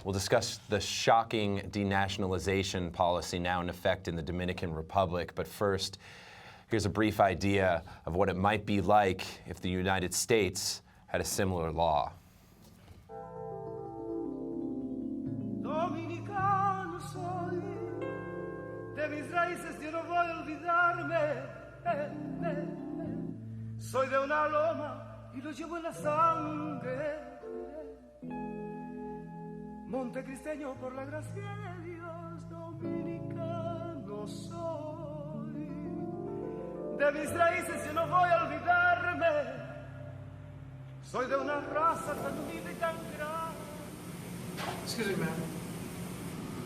We'll discuss the shocking denationalization policy now in effect in the Dominican Republic. But first, here's a brief idea of what it might be like if the United States had a similar law. Dominicano soy, de mis raíces yo no voy a olvidarme. Soy de una loma y lo llevo en la sangre. Montecristeño por la gracia de Dios, dominicano soy. De mis raíces yo no voy a olvidarme. Soy de una raza tan unida y tan grande. Excuse me, ma'am.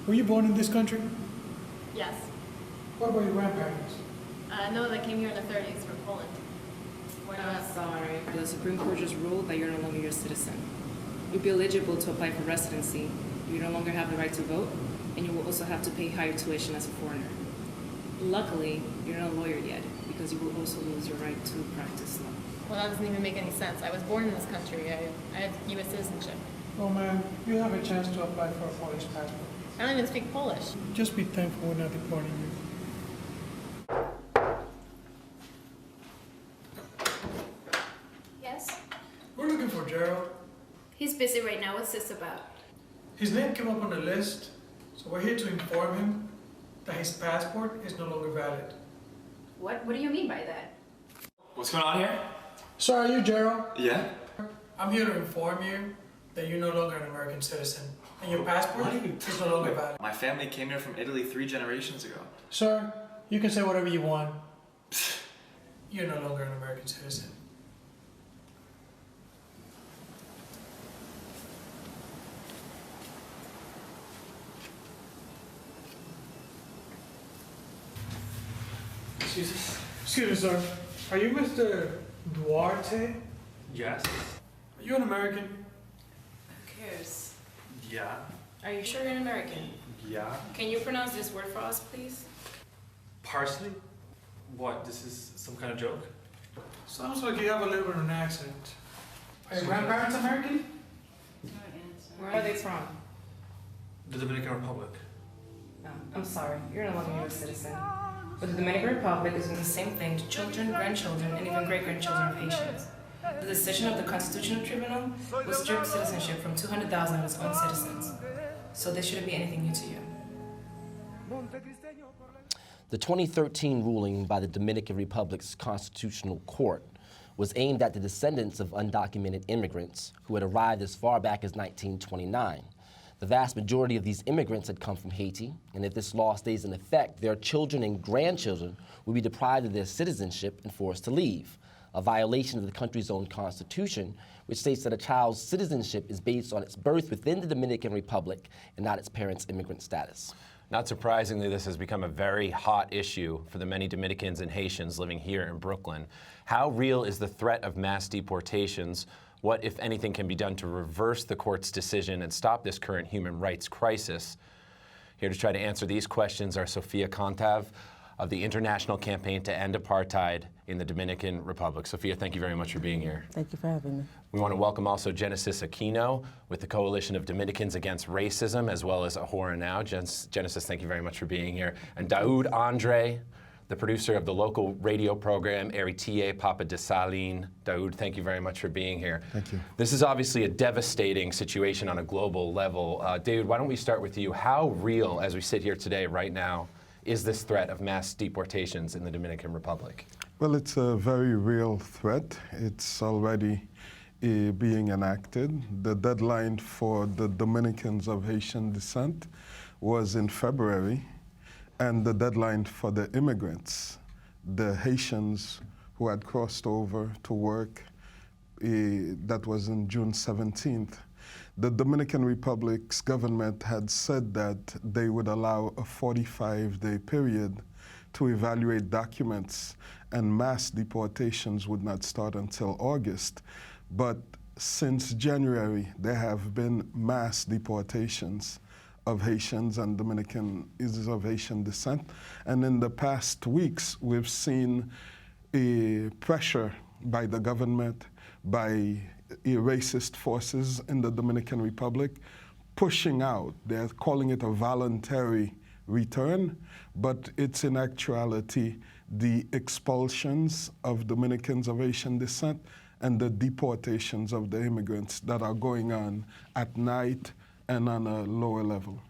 Were you born in this country? Yes. What about your grandparents? No, they came here in the 30s from Poland. Sorry. The Supreme Court just ruled that you're no longer a citizen. You'll be eligible to apply for residency. You no longer have the right to vote, and you will also have to pay higher tuition as a foreigner. Luckily, you're not a lawyer yet, because you will also lose your right to practice law. Well, that doesn't even make any sense. I was born in this country. I have U.S. citizenship. Oh, ma'am, you have a chance to apply for a Polish passport. I don't even speak Polish. Just be thankful we're not deporting you. Yes? We're looking for Gerald. He's busy right now. What's this about? His name came up on the list, so we're here to inform him that his passport is no longer valid. What do you mean by that? What's going on here? Sir, are you Gerald? Yeah? I'm here to inform you that you're no longer an American citizen, and your passport is no longer valid. My family came here from Italy 3 generations ago. Sir, you can say whatever you want. You're no longer an American citizen. Excuse me, sir. Are you Mr. Duarte? Yes? Are you an American? Who cares? Yeah? Are you sure you're an American? Yeah? Can you pronounce this word for us, please? Parsley? What, this is some kind of joke? Sounds like you have a little bit of an accent. Are your grandparents American? Where are they from? The Dominican Republic. No, I'm sorry, you're no longer a U.S. citizen. But the Dominican Republic is doing the same thing to children, grandchildren, and even great-grandchildren of Haitians. The decision of the Constitutional Tribunal was strip citizenship from 200,000 of its own citizens. So this shouldn't be anything new to you. The 2013 ruling by the Dominican Republic's Constitutional Court was aimed at the descendants of undocumented immigrants who had arrived as far back as 1929. The vast majority of these immigrants had come from Haiti, and if this law stays in effect, their children and grandchildren will be deprived of their citizenship and forced to leave, a violation of the country's own constitution, which states that a child's citizenship is based on its birth within the Dominican Republic and not its parents' immigrant status. Not surprisingly, this has become a very hot issue for the many Dominicans and Haitians living here in Brooklyn. How real is the threat of mass deportations? What, if anything, can be done to reverse the court's decision and stop this current human rights crisis? Here to try to answer these questions are Sofia Contav of the International Campaign to End Apartheid in the Dominican Republic. Sophia, thank you very much for being here. Thank you for having me. We want to welcome also Genesis Aquino with the Coalition of Dominicans Against Racism, as well as Ahora Now. Genesis, thank you very much for being here. And Daoud Andre, the producer of the local radio program, Eritie Papa Desaline. Daoud, thank you very much for being here. Thank you. This is obviously a devastating situation on a global level. Daoud, why don't we start with you? How real, as we sit here today, right now, is this threat of mass deportations in the Dominican Republic? Well, it's a very real threat. It's already being enacted. The deadline for the Dominicans of Haitian descent was in February, and the deadline for the immigrants, the Haitians who had crossed over to work, that was on June 17th. The Dominican Republic's government had said that they would allow a 45-day period to evaluate documents, and mass deportations would not start until August. But since January, there have been mass deportations of Haitians and Dominicans of Haitian descent. And in the past weeks, we've seen a pressure by the government, by racist forces in the Dominican Republic, pushing out. They're calling it a voluntary return, but it's in actuality the expulsions of Dominicans of Haitian descent and the deportations of the immigrants that are going on at night and on a lower level.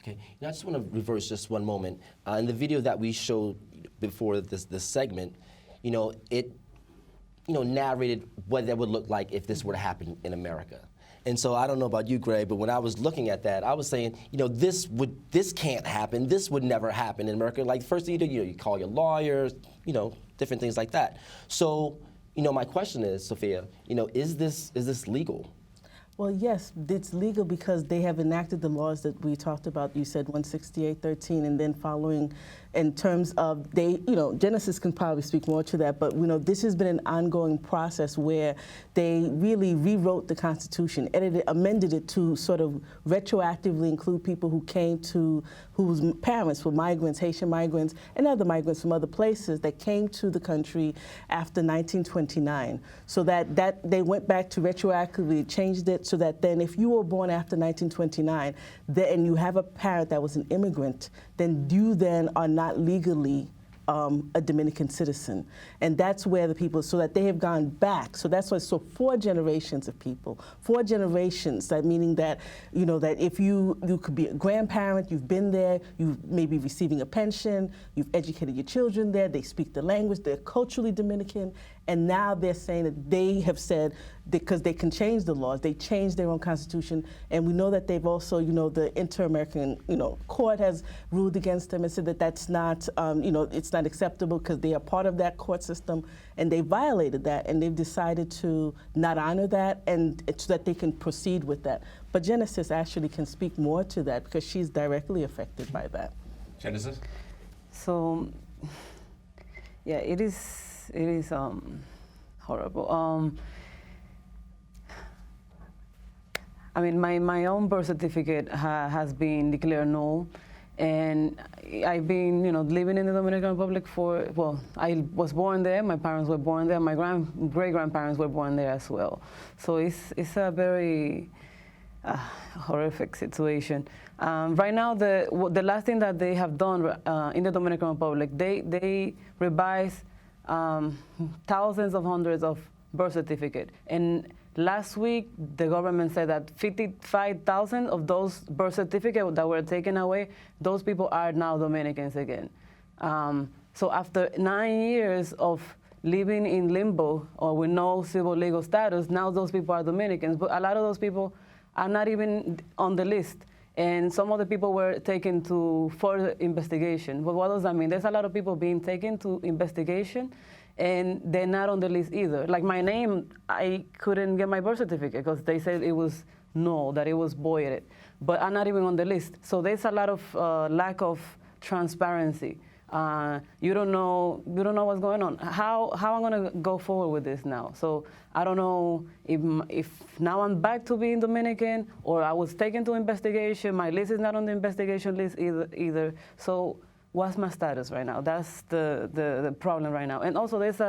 Okay, now I just want to reverse just one moment. In the video that we showed before this segment, it narrated what that would look like if this were to happen in America. And so I don't know about you, Greg, but when I was looking at that, I was saying, this can't happen. This would never happen in America. Like, first thing you do, you call your lawyers, different things like that. So, my question is, Sophia, is this legal? Well, yes, it's legal because they have enacted the laws that we talked about. You said 168.13, and then following in terms of Genesis can probably speak more to that, but this has been an ongoing process where they really rewrote the Constitution, amended it to sort of retroactively include people who came to, whose parents were migrants, Haitian migrants, and other migrants from other places that came to the country after 1929. So that they went back to retroactively changed it so that then if you were born after 1929 and you have a parent that was an immigrant, then you then are not legally a Dominican citizen. And that's where the people, so that they have gone back. So that's why, so 4 generations of people, 4 generations, that meaning that, that if you could be a grandparent, you've been there, you may be receiving a pension, you've educated your children there, they speak the language, they're culturally Dominican, and now they're saying that they have said, because they can change the laws, they changed their own constitution, and we know that they've also, the Inter-American, court has ruled against them and said that that's not, it's not acceptable because they are part of that court system, and they violated that, and they've decided to not honor that, and so that they can proceed with that. But Genesis actually can speak more to that because she's directly affected by that. Genesis? So, yeah, it is horrible. I mean, my own birth certificate has been declared null, and I've been, living in the Dominican Republic I was born there, my parents were born there, my great-grandparents were born there as well. So it's a very horrific situation. Right now, the last thing that they have done in the Dominican Republic, they revised thousands of hundreds of birth certificates. And last week, the government said that 55,000 of those birth certificates that were taken away, those people are now Dominicans again. So after 9 years of living in limbo or with no civil legal status, now those people are Dominicans. But a lot of those people are not even on the list. And some of the people were taken to further investigation. But what does that mean? There's a lot of people being taken to investigation, and they're not on the list either. Like my name, I couldn't get my birth certificate because they said it was null, that it was voided. But I'm not even on the list. So there's a lot of lack of transparency. You don't know what's going on. How am I going to go forward with this now? So I don't know if now I'm back to being Dominican, or I was taken to investigation. My list is not on the investigation list either. So what's my status right now? That's the problem right now. And also there's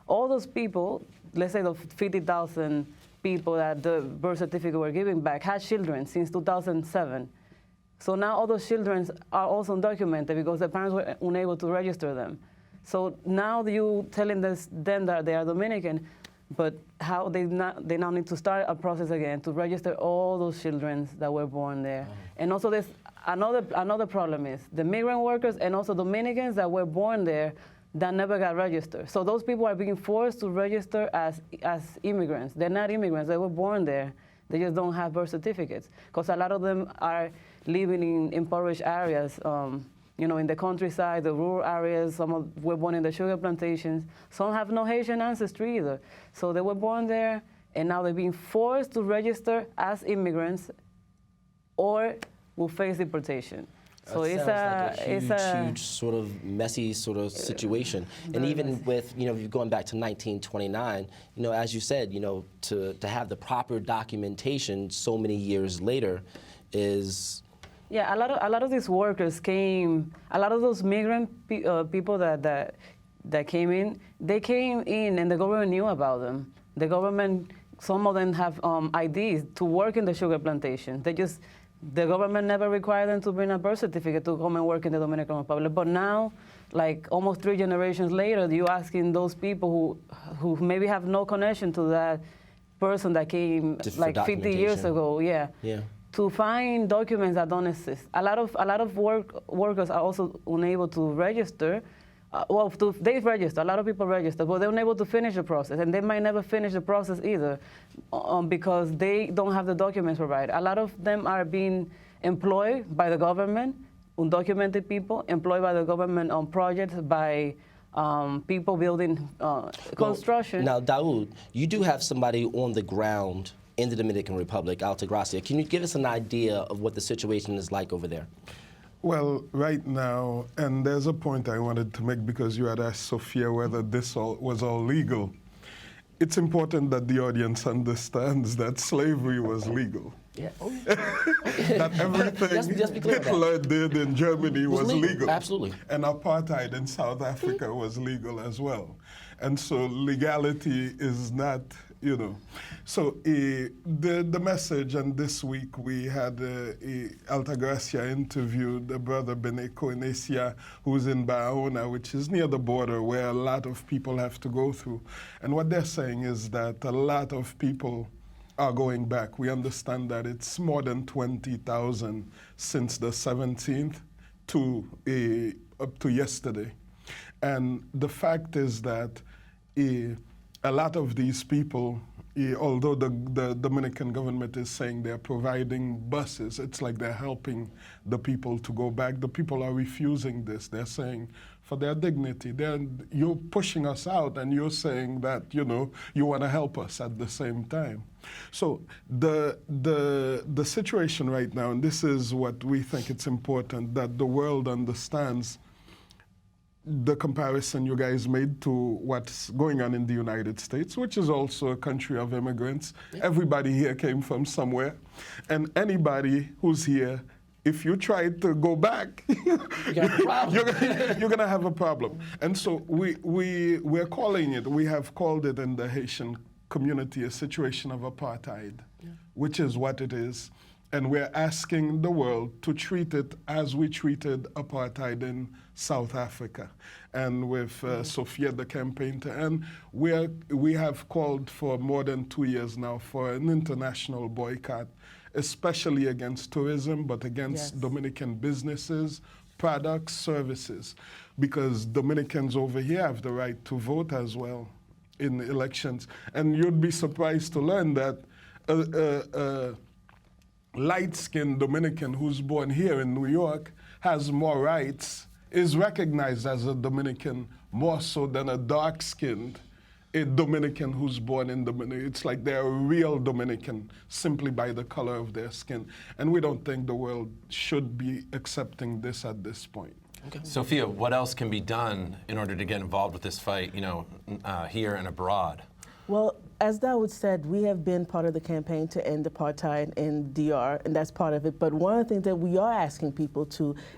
all those people, let's say the 50,000 people that the birth certificate were giving back, had children since 2007. So now all those children are also undocumented because the parents were unable to register them. So now you telling them that they are Dominican, but how they now need to start a process again to register all those children that were born there. And also there's another problem is the migrant workers and also Dominicans that were born there that never got registered. So those people are being forced to register as immigrants. They're not immigrants, they were born there. They just don't have birth certificates because a lot of them are living in impoverished areas, in the countryside, the rural areas. Some were born in the sugar plantations. Some have no Haitian ancestry either. So they were born there, and now they're being forced to register as immigrants or will face deportation. So it's a huge sort of messy sort of situation. And even with, going back to 1929, as you said, to have the proper documentation so many years later is... Yeah, a lot of these workers came, a lot of those migrant people that came in, they came in and the government knew about them. The government, some of them have IDs to work in the sugar plantation. They just The government never required them to bring a birth certificate to come and work in the Dominican Republic. But now, like almost 3 generations later, you're asking those people who maybe have no connection to that person that came Just like 50 years ago, Yeah. to find documents that don't exist. A lot of workers are also unable to register. They register. A lot of people register, but they're unable to finish the process, and they might never finish the process either, because they don't have the documents provided. A lot of them are being employed by the government, undocumented people employed by the government on projects by people building construction. Now, Daoud, you do have somebody on the ground in the Dominican Republic, Altagracia. Can you give us an idea of what the situation is like over there? Well, right now, and there's a point I wanted to make because you had asked Sophia whether this was all legal. It's important that the audience understands that slavery was legal. Yeah. That everything Hitler did in Germany was legal. Absolutely. And apartheid in South Africa was legal as well. And so legality is not, you know. So the message, and this week we had Altagracia interviewed the brother Beneko Inesia, who's in Barahona, which is near the border where a lot of people have to go through. And what they're saying is that a lot of people are going back. We understand that it's more than 20,000 since the 17th to up to yesterday. And the fact is that a lot of these people, although the Dominican government is saying they're providing buses, it's like they're helping the people to go back. The people are refusing this. They're saying, for their dignity, you're pushing us out, and you're saying that, you know, you want to help us at the same time. So the situation right now, and this is what we think it's important that the world understands, the comparison you guys made to what's going on in the United States, which is also a country of immigrants. Yeah. Everybody here came from somewhere. And anybody who's here, if you try to go back, you're going to have a problem. And so we're calling it, we have called it in the Haitian community a situation of apartheid, which is what it is. And we're asking the world to treat it as we treated apartheid in South Africa. And with Sophia, the campaign, and we have called for more than 2 years now for an international boycott, especially against tourism, but against Dominican businesses, products, services, because Dominicans over here have the right to vote as well in elections. And you'd be surprised to learn that light-skinned Dominican who's born here in New York has more rights, is recognized as a Dominican more so than a dark-skinned Dominican who's born in Dominican. It's like they're a real Dominican simply by the color of their skin. And we don't think the world should be accepting this at this point. Okay. Sophia, what else can be done in order to get involved with this fight, you know, here and abroad? Well, as Dawood said, we have been part of the campaign to end apartheid in DR, and that's part of it. But one of the things that we are asking people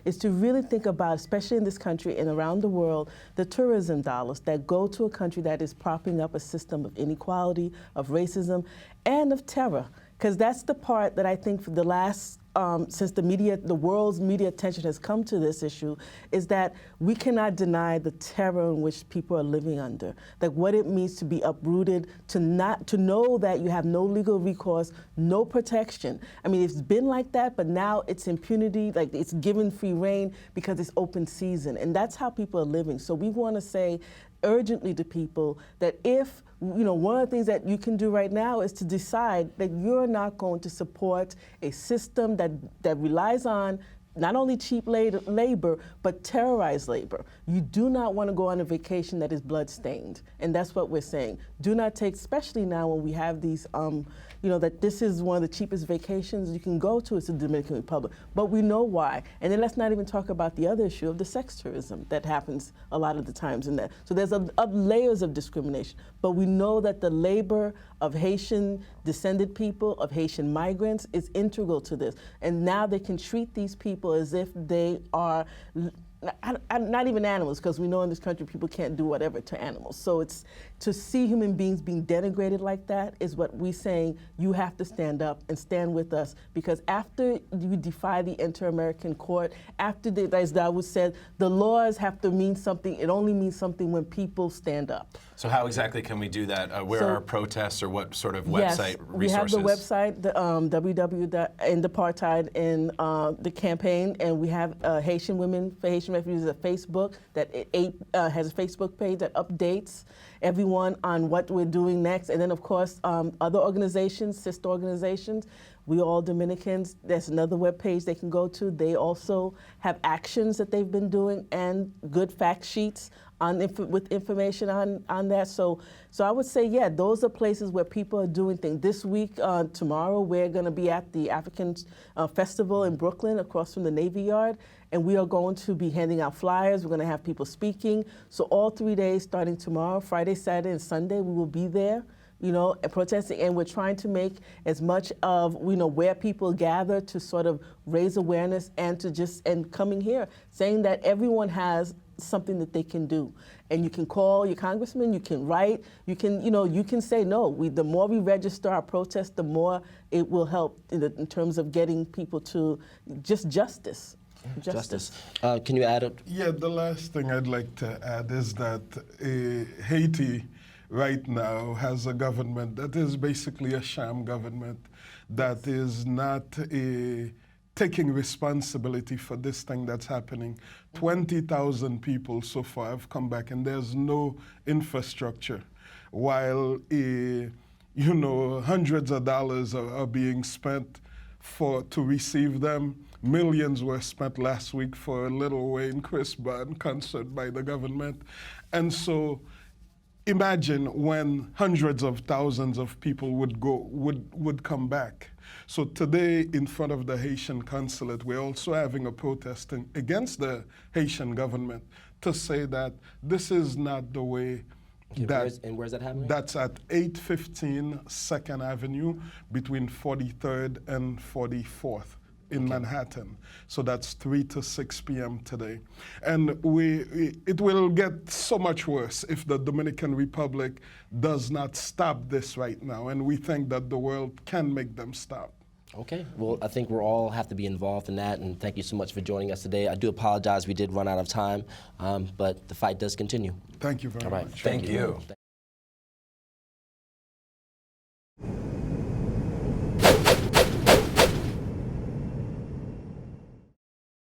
is to really think about, especially in this country and around the world, the tourism dollars that go to a country that is propping up a system of inequality, of racism, and of terror. Because that's the part that I think for the last, since the world's media attention has come to this issue, is that we cannot deny the terror in which people are living under. Like what it means to be uprooted, to know that you have no legal recourse, no protection. I mean, it's been like that, but now it's impunity, like it's given free rein because it's open season. And that's how people are living. So we want to say urgently to people that if, you know, one of the things that you can do right now is to decide that you're not going to support a system that relies on not only cheap labor, but terrorized labor. You do not want to go on a vacation that is blood-stained. And that's what we're saying. Do not take, especially now when we have these, you know, that this is one of the cheapest vacations you can go to is the Dominican Republic. But we know why. And then let's not even talk about the other issue of the sex tourism that happens a lot of the times in that. So there's layers of discrimination. But we know that the labor of Haitian descended people, of Haitian migrants, is integral to this. And now they can treat these people as if they are not even animals, because we know in this country people can't do whatever to animals. So it's to see human beings being denigrated like that is what we're saying. You have to stand up and stand with us, because after you defy the Inter-American Court, after as Dawood said, the laws have to mean something. It only means something when people stand up. So how exactly can we do that? Where are our protests, or what sort of website resources? We have the website, the www.endapartheid in the campaign, and we have Haitian Women for Haitian Refugees, a Facebook that has a Facebook page that updates everyone on what we're doing next. And then, of course, other organizations, sister organizations, We All Dominicans, there's another webpage they can go to. They also have actions that they've been doing and good fact sheets on with information on that. So I would say, yeah, those are places where people are doing things. This week, tomorrow, we're going to be at the African Festival in Brooklyn across from the Navy Yard, and we are going to be handing out flyers. We're going to have people speaking. So all 3 days, starting tomorrow, Friday, Saturday, and Sunday, we will be there, you know, protesting, and we're trying to make as much of, you know, where people gather to sort of raise awareness and to and coming here, saying that everyone has something that they can do. And you can call your congressman, you can write, you can, you know, you can say no. The more we register our protest, the more it will help in terms of getting people to just justice. Justice. Can you add it? Yeah, the last thing I'd like to add is that Haiti right now has a government that is basically a sham government that is not taking responsibility for this thing that's happening. 20,000 people so far have come back, and there's no infrastructure, while you know, hundreds of dollars are being spent to receive them. Millions were spent last week for a Lil Wayne Chris Brown concert by the government. And so imagine when hundreds of thousands of people would come back. So today, in front of the Haitian consulate, we're also having a protest against the Haitian government to say that this is not the way. Where's that happening? That's at 815 2nd Avenue between 43rd and 44th. In Manhattan. So that's 3 to 6 p.m. today. And it will get so much worse if the Dominican Republic does not stop this right now. And we think that the world can make them stop. Okay, well, I think we'll all have to be involved in that, and thank you so much for joining us today. I do apologize, we did run out of time, but the fight does continue. Thank you very much. Thank you.